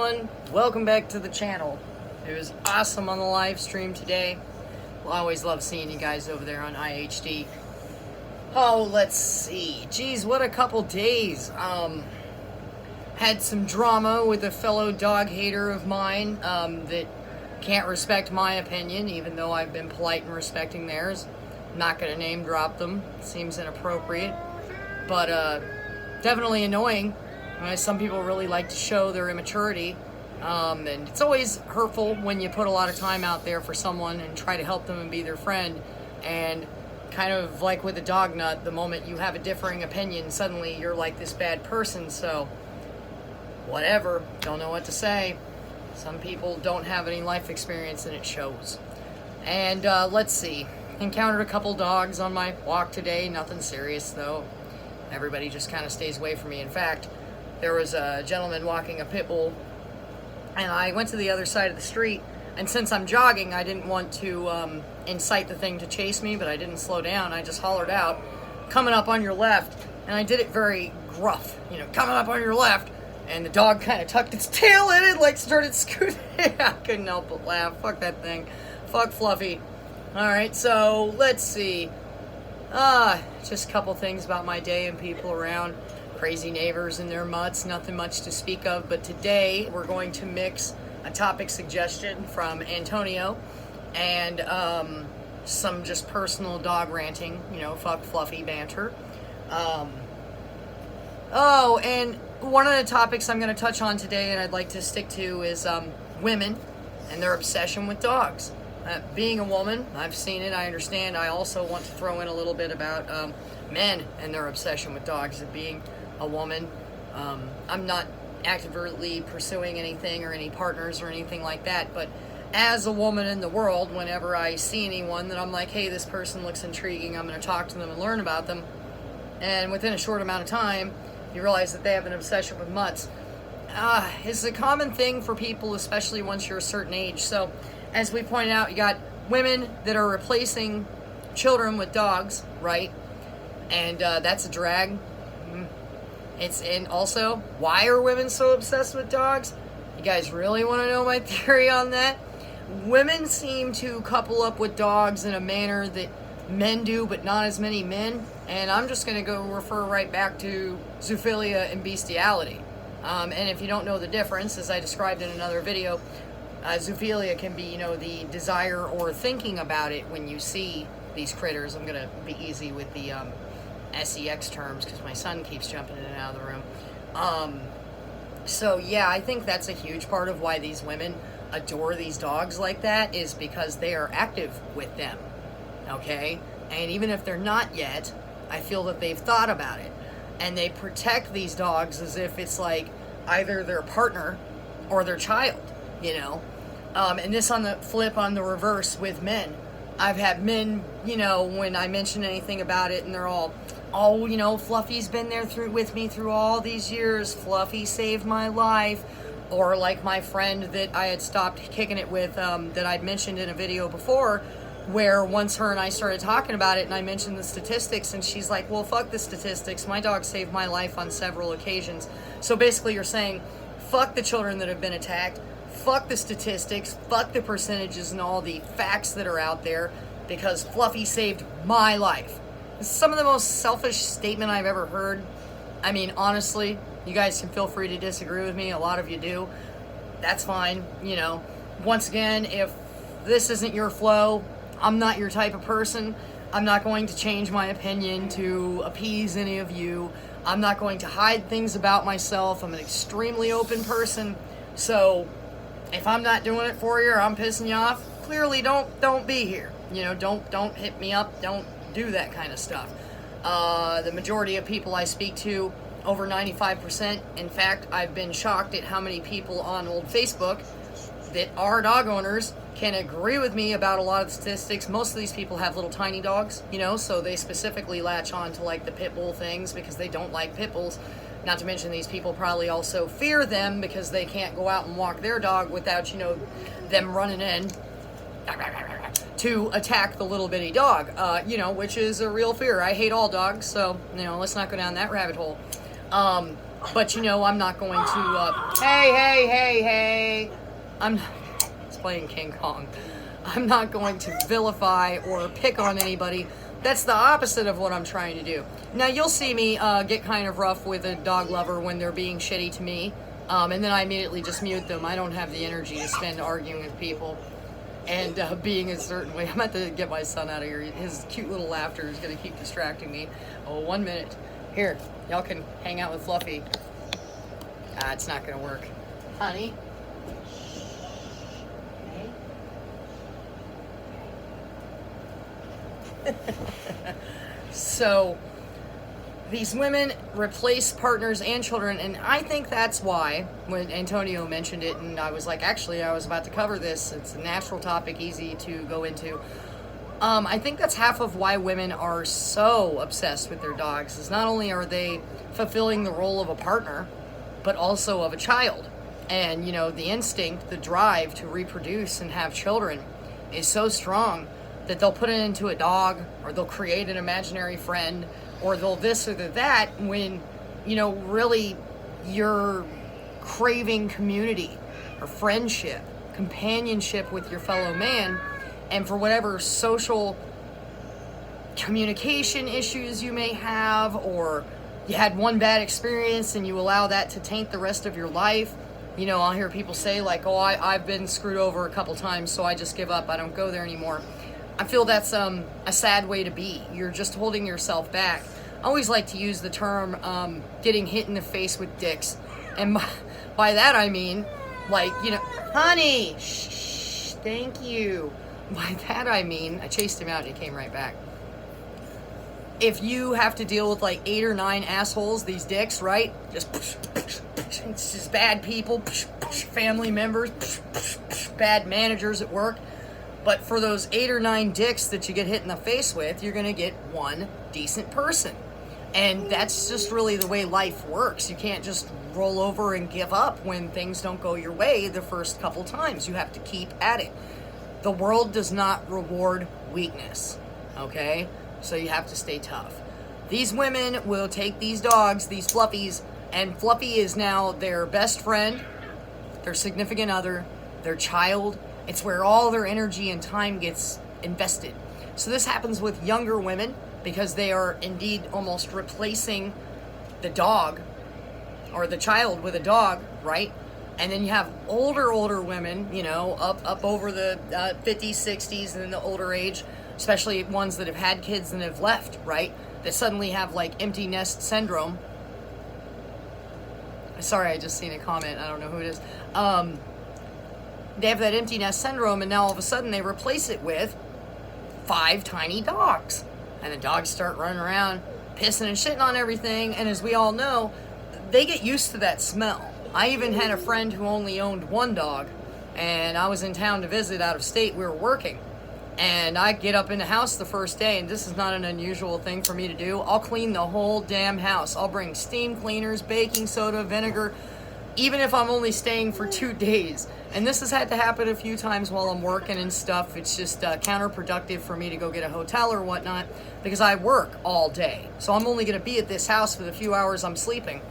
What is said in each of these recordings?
everyone, welcome back to the channel. It was awesome on the live stream today. Well, I always love seeing you guys over there on IHD. Oh, let's see. Geez, what a couple days. Had some drama with a fellow dog hater of mine that can't respect my opinion, even though I've been polite in respecting theirs. Not gonna name drop them. Seems inappropriate. But definitely annoying. Some people really like to show their immaturity, and it's always hurtful when you put a lot of time out there for someone and try to help them and be their friend, and kind of like with a dog nut, the moment you have a differing opinion, suddenly you're like this bad person. So whatever, don't know what to say. Some people don't have any life experience and it shows. And let's see, encountered a couple dogs on my walk today, nothing serious though. Everybody just kind of stays away from me. In fact, there was a gentleman walking a pit bull, and I went to the other side of the street, and since I'm jogging, I didn't want to incite the thing to chase me, but I didn't slow down. I just hollered out, "Coming up on your left," and I did it very gruff, "Coming up on your left," and the dog kind of tucked its tail in it, like started scooting. I couldn't help but laugh. Fuck that thing. Fuck Fluffy. Alright, so let's see. Just a couple things about my day and people around. Crazy neighbors and their mutts, nothing much to speak of, but today we're going to mix a topic suggestion from Antonio and some just personal dog ranting, fuck Fluffy banter. And one of the topics I'm going to touch on today and I'd like to stick to is women and their obsession with dogs. Being a woman, I've seen it, I understand. I also want to throw in a little bit about men and their obsession with dogs. And being a woman, I'm not actively pursuing anything or any partners or anything like that, but as a woman in the world, whenever I see anyone that I'm like, hey, this person looks intriguing, I'm going to talk to them and learn about them, and within a short amount of time, you realize that they have an obsession with mutts. It's a common thing for people, especially once you're a certain age. So, as we pointed out, you got women that are replacing children with dogs, right? And that's a drag. And also, why are women so obsessed with dogs? You guys really want to know my theory on that? Women seem to couple up with dogs in a manner that men do, but not as many men. And I'm just going to go refer right back to zoophilia and bestiality. And if you don't know the difference, as I described in another video, zoophilia can be, the desire or thinking about it when you see these critters. I'm going to be easy with the sex terms because my son keeps jumping in and out of the room. So yeah, I think that's a huge part of why these women adore these dogs like that, is because they are active with them, okay? And even if they're not yet, I feel that they've thought about it. And they protect these dogs as if it's like either their partner or their child, And this on the flip, on the reverse with men. I've had men, when I mention anything about it, and they're all, Fluffy's been there with me through all these years. Fluffy saved my life. Or like my friend that I had stopped kicking it with, that I'd mentioned in a video before, where once her and I started talking about it and I mentioned the statistics, and she's like, well, fuck the statistics. My dog saved my life on several occasions. So basically you're saying, fuck the children that have been attacked, fuck the statistics, fuck the percentages and all the facts that are out there, because Fluffy saved my life. It's some of the most selfish statement I've ever heard. I mean, honestly, you guys can feel free to disagree with me. A lot of you do. That's fine. Once again, if this isn't your flow, I'm not your type of person. I'm not going to change my opinion to appease any of you. I'm not going to hide things about myself. I'm an extremely open person. So if I'm not doing it for you or I'm pissing you off, clearly don't be here. Don't hit me up. Don't do that kind of stuff. The majority of people I speak to, over 95%. In fact, I've been shocked at how many people on old Facebook that are dog owners can agree with me about a lot of the statistics. Most of these people have little tiny dogs, so they specifically latch on to like the pit bull things because they don't like pit bulls. Not to mention these people probably also fear them because they can't go out and walk their dog without, them running in to attack the little bitty dog, which is a real fear. I hate all dogs, so, let's not go down that rabbit hole. But I'm not going to, hey, It's playing King Kong. I'm not going to vilify or pick on anybody. That's the opposite of what I'm trying to do. Now, you'll see me get kind of rough with a dog lover when they're being shitty to me, and then I immediately just mute them. I don't have the energy to spend arguing with people and being a certain way. I'm about to get my son out of here. His cute little laughter is going to keep distracting me. Oh, 1 minute. Here, y'all can hang out with Fluffy. It's not going to work. Honey? So these women replace partners and children, and I think that's why when Antonio mentioned it, and I was like, actually I was about to cover this, it's a natural topic, easy to go into. I think that's half of why women are so obsessed with their dogs, is not only are they fulfilling the role of a partner, but also of a child. And you know, the instinct, the drive to reproduce and have children is so strong that they'll put it into a dog, or they'll create an imaginary friend, or they'll this or that, when, you know, really you're craving community or friendship, companionship with your fellow man, and for whatever social communication issues you may have, or you had one bad experience and you allow that to taint the rest of your life. You know, I'll hear people say like, oh, I've been screwed over a couple times, so I just give up, I don't go there anymore. I feel that's a sad way to be. You're just holding yourself back. I always like to use the term getting hit in the face with dicks. And by that I mean, like, you know, honey, shh, thank you. By that I mean, I chased him out and he came right back. If you have to deal with like 8 or 9 assholes, these dicks, right? Just it's just bad people, family members, bad managers at work. But for those 8 or 9 dicks that you get hit in the face with, you're going to get one decent person. And that's just really the way life works. You can't just roll over and give up when things don't go your way the first couple times. You have to keep at it. The world does not reward weakness, okay? So you have to stay tough. These women will take these dogs, these fluffies, and Fluffy is now their best friend, their significant other, their child. It's where all their energy and time gets invested. So this happens with younger women because they are indeed almost replacing the dog or the child with a dog, right? And then you have older women, you know, up over the 50s, 60s, and then the older age, especially ones that have had kids and have left, right? That suddenly have like empty nest syndrome. Sorry, I just seen a comment. I don't know who it is. They have that empty nest syndrome, and now all of a sudden they replace it with 5 tiny dogs. And the dogs start running around, pissing and shitting on everything, and as we all know, they get used to that smell. I even had a friend who only owned 1 dog, and I was in town to visit out of state. We were working, and I get up in the house the first day, and this is not an unusual thing for me to do. I'll clean the whole damn house. I'll bring steam cleaners, baking soda, vinegar, even if I'm only staying for 2 days. And this has had to happen a few times while I'm working and stuff. It's just counterproductive for me to go get a hotel or whatnot because I work all day. So I'm only going to be at this house for the few hours I'm sleeping.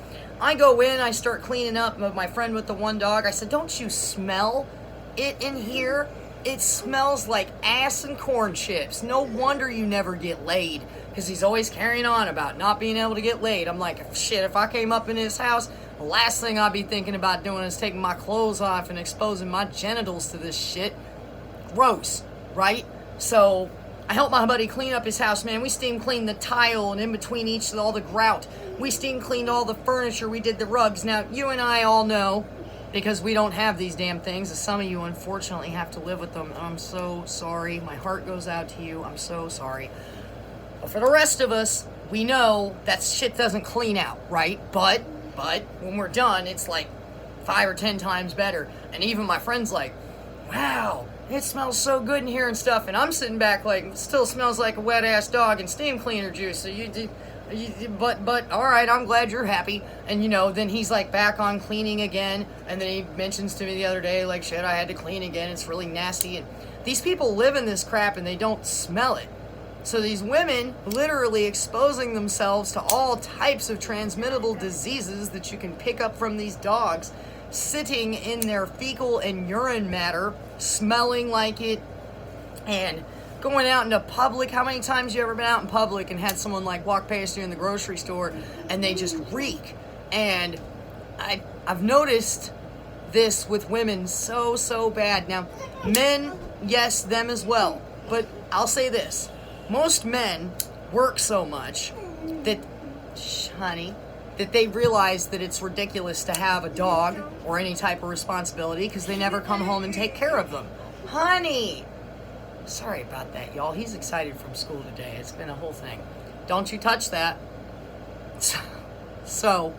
I go in, I start cleaning up with my friend with the 1 dog. I said, don't you smell it in here? It smells like ass and corn chips. No wonder you never get laid, because he's always carrying on about not being able to get laid. I'm like, shit, if I came up in his house, the last thing I'd be thinking about doing is taking my clothes off and exposing my genitals to this shit. Gross, right? So I helped my buddy clean up his house, man. We steam cleaned the tile and in between each all the grout. We steam cleaned all the furniture. We did the rugs. Now, you and I all know, because we don't have these damn things, as some of you unfortunately have to live with them. I'm so sorry. My heart goes out to you. I'm so sorry. But for the rest of us, we know that shit doesn't clean out, right? But when we're done, it's like 5 or 10 times better. And even my friend's like, wow, it smells so good in here and stuff. And I'm sitting back like, it still smells like a wet ass dog and steam cleaner juice. So but all right, I'm glad you're happy. And you know, then he's like back on cleaning again. And then he mentions to me the other day, like, shit, I had to clean again. It's really nasty. And these people live in this crap and they don't smell it. So these women literally exposing themselves to all types of transmittable diseases that you can pick up from these dogs sitting in their fecal and urine matter, smelling like it, and going out into public. How many times you ever been out in public and had someone like walk past you in the grocery store and they just reek? And I've noticed this with women so bad. Now, men, yes, them as well. But I'll say this. Most men work so much that, honey, that they realize that it's ridiculous to have a dog or any type of responsibility because they never come home and take care of them. Honey! Sorry about that, y'all. He's excited from school today. It's been a whole thing. Don't you touch that. So,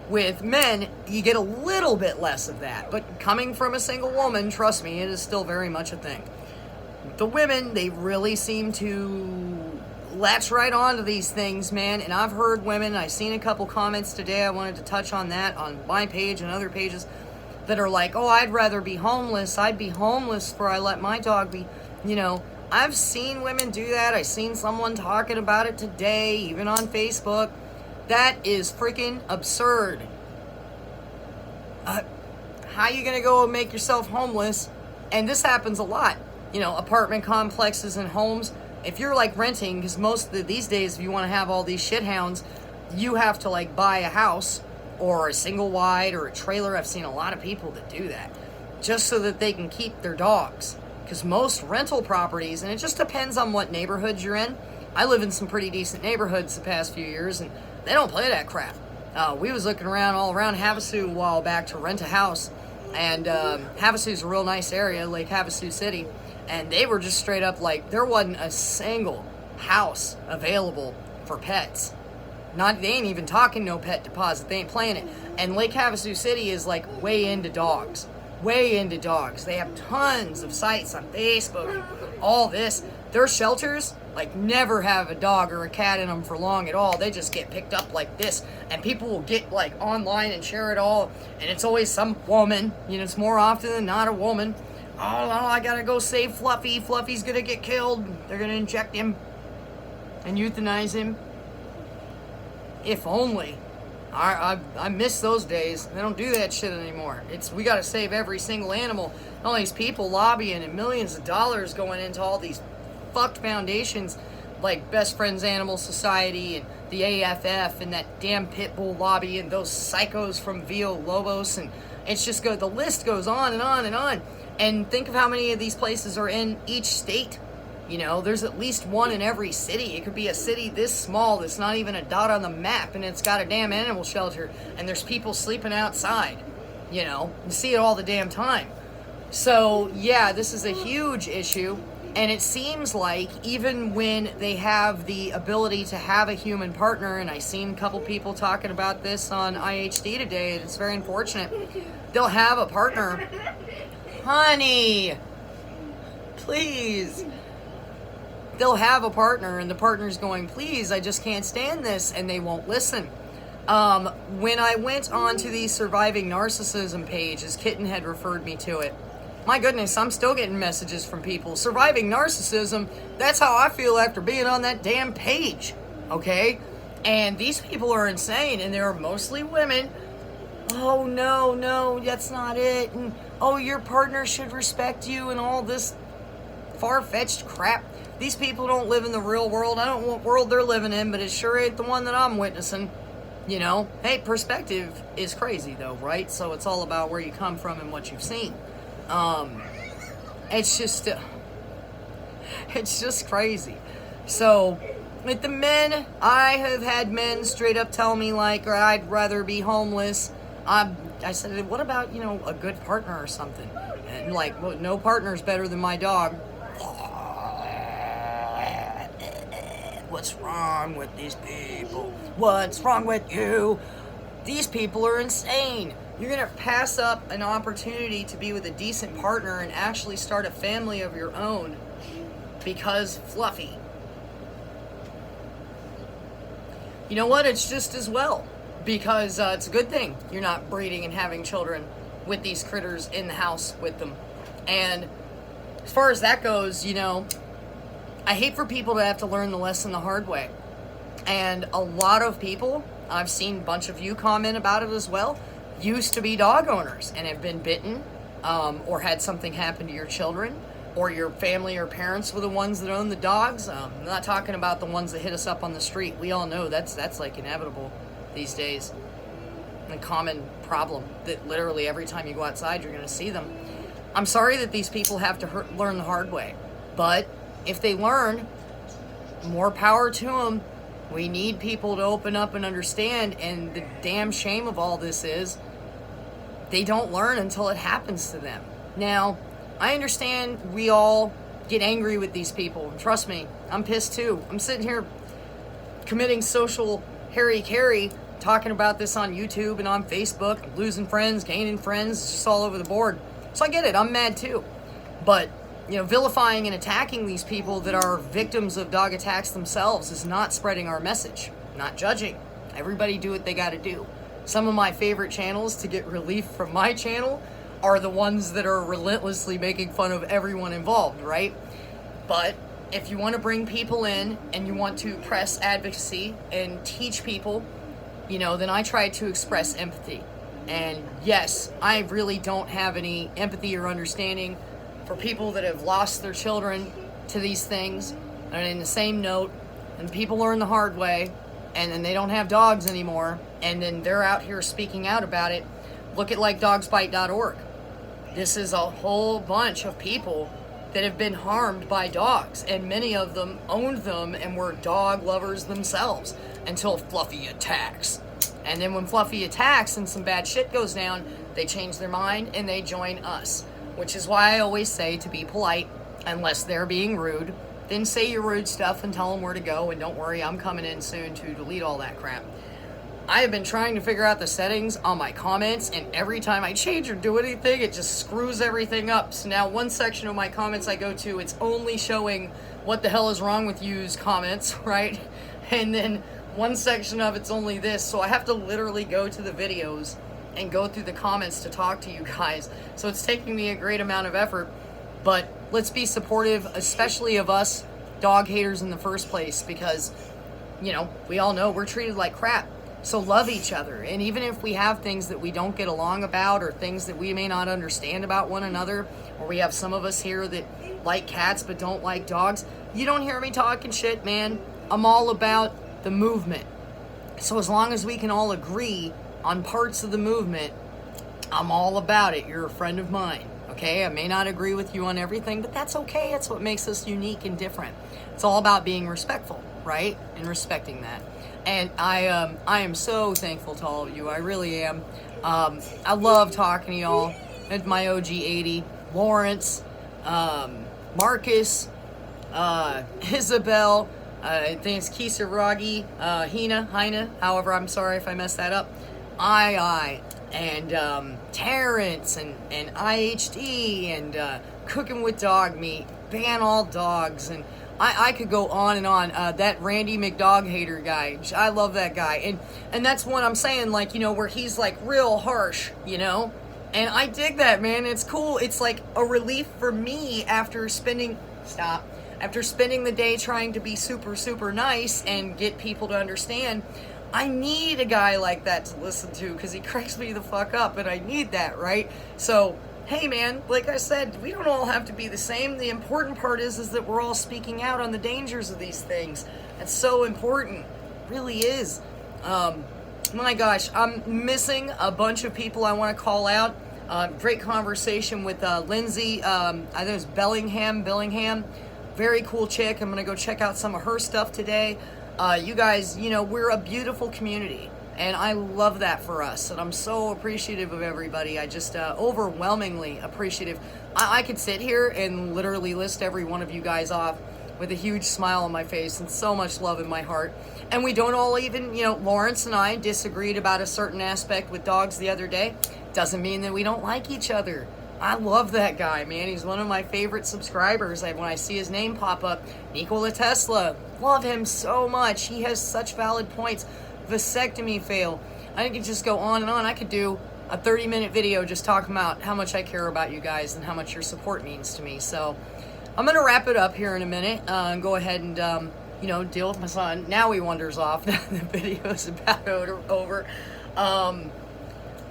with men, you get a little bit less of that. But coming from a single woman, trust me, it is still very much a thing. The women, they really seem to latch right on to these things, man. And I've heard women, I've seen a couple comments today, I wanted to touch on that on my page and other pages, that are like, oh, I'd rather be homeless. I'd be homeless before I let my dog be. You know, I've seen women do that. I've seen someone talking about it today, even on Facebook. That is freaking absurd. How you gonna go and make yourself homeless? And this happens a lot. You know, apartment complexes and homes. If you're like renting, because these days, if you want to have all these shithounds, you have to like buy a house or a single wide or a trailer. I've seen a lot of people that do that just so that they can keep their dogs. Because most rental properties, and it just depends on what neighborhoods you're in. I live in some pretty decent neighborhoods the past few years, and they don't play that crap. We was looking around all around Havasu a while back to rent a house, and Havasu's a real nice area, Lake Havasu City, and they were just straight up like, there wasn't a single house available for pets. They ain't even talking no pet deposit. They ain't playing it. And Lake Havasu City is like way into dogs. Way into dogs. They have tons of sites on Facebook, all this. Their shelters, like, never have a dog or a cat in them for long at all. They just get picked up like this. And people will get, like, online and share it all. And it's always some woman. You know, it's more often than not a woman. Oh, no, I gotta go save Fluffy. Fluffy's gonna get killed. They're gonna inject him and euthanize him. If only. I miss those days. They don't do that shit anymore. We gotta save every single animal. All these people lobbying and millions of dollars going into all these fucked foundations like Best Friends Animal Society and the AFF and that damn pit bull lobby and those psychos from Villa Lobos, and it's just the list goes on and on and on. And think of how many of these places are in each state. You know, there's at least one in every city. It could be a city this small that's not even a dot on the map, and it's got a damn animal shelter, and there's people sleeping outside. You know, you see it all the damn time. So, yeah, this is a huge issue, and it seems like even when they have the ability to have a human partner, and I've seen a couple people talking about this on IHD today, and it's very unfortunate, they'll have a partner. Honey, please. They'll have a partner, and the partner's going, please, I just can't stand this, and they won't listen. When I went on to the Surviving Narcissism page, as Kitten had referred me to it, my goodness, I'm still getting messages from people. Surviving Narcissism, that's how I feel after being on that damn page, okay? And these people are insane, and they're mostly women. Oh, no, that's not it, and oh, your partner should respect you, and all this far-fetched crap. These people don't live in the real world. I don't know what world they're living in, but it sure ain't the one that I'm witnessing. You know? Hey, perspective is crazy, though, right? So it's all about where you come from and what you've seen. It's just crazy. So, with the men, I have had men straight up tell me, like, I'd rather be homeless. I said, what about, a good partner or something? And, like, well, no partner's better than my dog. What's wrong with these people? What's wrong with you? These people are insane. You're going to pass up an opportunity to be with a decent partner and actually start a family of your own because Fluffy. You know what? It's just as well. Because it's a good thing you're not breeding and having children with these critters in the house with them. And as far as that goes, I hate for people to have to learn the lesson the hard way. And a lot of people, I've seen a bunch of you comment about it as well, used to be dog owners and have been bitten, or had something happen to your children, or your family or parents were the ones that own the dogs. I'm not talking about the ones that hit us up on the street. We all know that's like inevitable these days. A common problem that literally every time you go outside, you're going to see them. I'm sorry that these people have to learn the hard way, but if they learn, more power to them. We need people to open up and understand, and the damn shame of all this is they don't learn until it happens to them. Now, I understand we all get angry with these people. Trust me, I'm pissed too. I'm sitting here committing social harry-carry, talking about this on YouTube and on Facebook, losing friends, gaining friends, it's just all over the board. So I get it, I'm mad too. But, vilifying and attacking these people that are victims of dog attacks themselves is not spreading our message. Not judging. Everybody do what they gotta do. Some of my favorite channels to get relief from my channel are the ones that are relentlessly making fun of everyone involved, right? But if you want to bring people in and you want to press advocacy and teach people, then I try to express empathy. And yes, I really don't have any empathy or understanding for people that have lost their children to these things. And in the same note, and people learn the hard way, and then they don't have dogs anymore, and then they're out here speaking out about it. Look at like dogsbite.org. This is a whole bunch of people that have been harmed by dogs, and many of them owned them and were dog lovers themselves until Fluffy attacks. And then when Fluffy attacks and some bad shit goes down, they change their mind and they join us. Which is why I always say to be polite, unless they're being rude. Then say your rude stuff and tell them where to go, and don't worry, I'm coming in soon to delete all that crap. I have been trying to figure out the settings on my comments, and every time I change or do anything, it just screws everything up. So now one section of my comments I go to, it's only showing what the hell is wrong with you's comments, right? And then one section of it's only this, so I have to literally go to the videos and go through the comments to talk to you guys. So it's taking me a great amount of effort, but let's be supportive, especially of us dog haters in the first place, because, we all know we're treated like crap. So love each other. And even if we have things that we don't get along about, or things that we may not understand about one another, or we have some of us here that like cats but don't like dogs, you don't hear me talking shit, man. I'm all about the movement. So as long as we can all agree on parts of the movement, I'm all about it. You're a friend of mine, okay? I may not agree with you on everything, but that's okay. That's what makes us unique and different. It's all about being respectful, right? And respecting that. And I am so thankful to all of you. I really am. I love talking to y'all. It's my OG 80. Lawrence, Marcus, Isabel, I think it's Kisaragi, Hina, however, I'm sorry if I messed that up. And Terrence, and IHD, and Cooking with Dog Meat, Ban All Dogs, and I could go on and on. That Randy McDog hater guy, I love that guy. And that's what I'm saying, like, where he's like real harsh, and I dig that, man. It's cool. It's like a relief for me after spending the day trying to be super, super nice and get people to understand. I need a guy like that to listen to, because he cracks me the fuck up, and I need that, right? So, hey man, like I said, we don't all have to be the same. The important part is that we're all speaking out on the dangers of these things. That's so important. It really is. My gosh, I'm missing a bunch of people I want to call out. Great conversation with Lindsay, I think it was Bellingham. Very cool chick. I'm going to go check out some of her stuff today. You guys, we're a beautiful community, and I love that for us, and I'm so appreciative of everybody. I just overwhelmingly appreciative. I could sit here and literally list every one of you guys off with a huge smile on my face and so much love in my heart. And we don't all even, Lawrence and I disagreed about a certain aspect with dogs the other day. Doesn't mean that we don't like each other. I love that guy, man. He's one of my favorite subscribers. When I see his name pop up, Nikola Tesla, love him so much. He has such valid points. Vasectomy fail. I could just go on and on. I could do a 30-minute video just talking about how much I care about you guys and how much your support means to me. So I'm going to wrap it up here in a minute and go ahead and, deal with my son. Now he wanders off. The video's about over.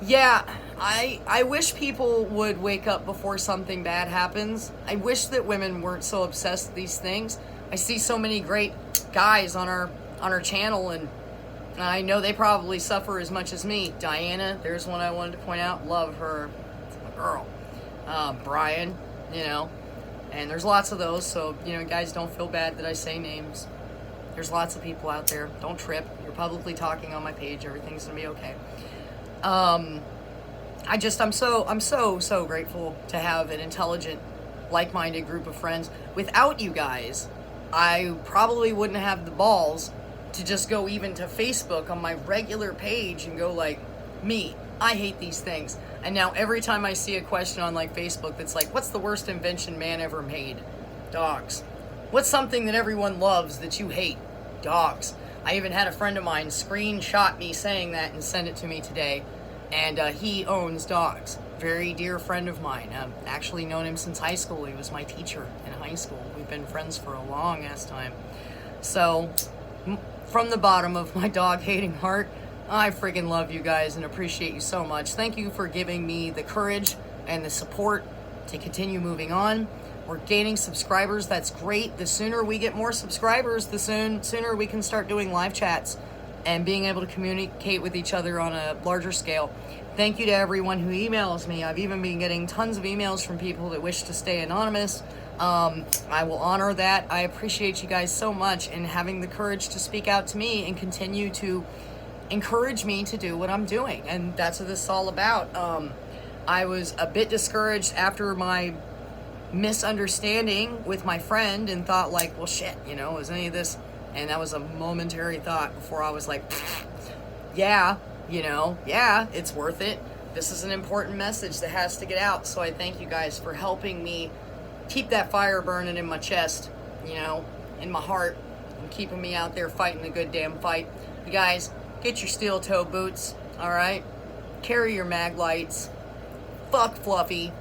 Yeah, I wish people would wake up before something bad happens. I wish that women weren't so obsessed with these things. I see so many great guys on our channel, and I know they probably suffer as much as me. Diana, there's one I wanted to point out. Love her. It's my girl. Brian, you know. And there's lots of those, so, you know, guys, don't feel bad that I say names. There's lots of people out there. Don't trip. You're publicly talking on my page. Everything's gonna be okay. I'm so grateful to have an intelligent, like-minded group of friends. Without you guys, I probably wouldn't have the balls to just go even to Facebook on my regular page and go like, me, I hate these things. And now every time I see a question on like Facebook that's like, what's the worst invention man ever made? Dogs. What's something that everyone loves that you hate? Dogs. I even had a friend of mine screenshot me saying that and send it to me today. And he owns dogs. Very dear friend of mine. I've actually known him since high school. He was my teacher in high school. We've been friends for a long ass time. So, from the bottom of my dog-hating heart, I freaking love you guys and appreciate you so much. Thank you for giving me the courage and the support to continue moving on. We're gaining subscribers. That's great. The sooner we get more subscribers, the sooner we can start doing live chats and being able to communicate with each other on a larger scale. Thank you to everyone who emails me. I've even been getting tons of emails from people that wish to stay anonymous. I will honor that. I appreciate you guys so much and having the courage to speak out to me and continue to encourage me to do what I'm doing. And that's what this is all about. I was a bit discouraged after my misunderstanding with my friend and thought like, well, shit, you know, is any of this? And that was a momentary thought before I was like, yeah, you know, yeah, it's worth it. This is an important message that has to get out. So I thank you guys for helping me keep that fire burning in my chest, you know, in my heart, and keeping me out there fighting the good damn fight. You guys, get your steel toe boots, all right? Carry your mag lights. Fuck Fluffy.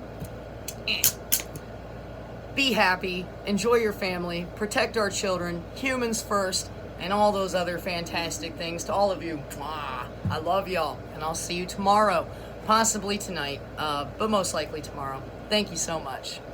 Be happy, enjoy your family, protect our children, humans first, and all those other fantastic things. To all of you, mwah, I love y'all, and I'll see you tomorrow, possibly tonight, but most likely tomorrow. Thank you so much.